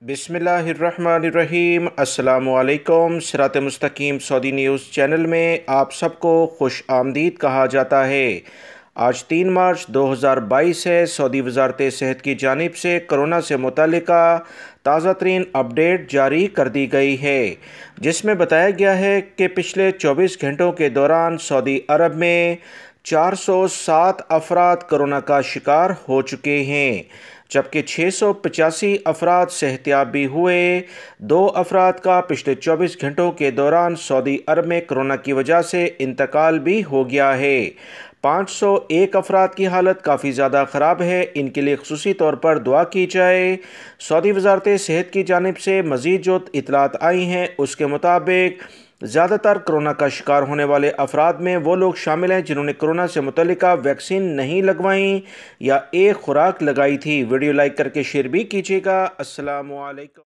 बिस्मिल्लाहिर्रहमानिर्रहीम। अस्सलामुअलैकुम। सिरात मुस्तकीम सऊदी न्यूज़ चैनल में आप सबको खुश आमदीद कहा जाता है। आज 3 मार्च 2022 है। सऊदी वज़ारत सेहत की जानिब से कोरोना से मुतालिका ताज़ा तरीन अपडेट जारी कर दी गई है, जिसमें बताया गया है कि पिछले 24 घंटों के दौरान सऊदी अरब में 407 अफराद कोरोना का शिकार हो चुके हैं, जबकि 685 अफराद सेहतियाब भी हुए। 2 अफराद का पिछले 24 घंटों के दौरान सऊदी अरब में कोरोना की वजह से इंतकाल भी हो गया है। 501 अफराद की हालत काफ़ी ज़्यादा ख़राब है, इनके लिए ख़ुसूसी तौर पर दुआ की जाए। सऊदी वज़ारत सेहत की जानिब से मज़ीद जो इतलात आई हैं उसके मुताबिक ज़्यादातर कोरोना का शिकार होने वाले अफराद में वो लोग शामिल हैं जिन्होंने कोरोना से मुतल्लिका वैक्सीन नहीं लगवाई या एक खुराक लगाई थी। वीडियो लाइक करके शेयर भी कीजिएगा। अस्सलामु अलैकुम।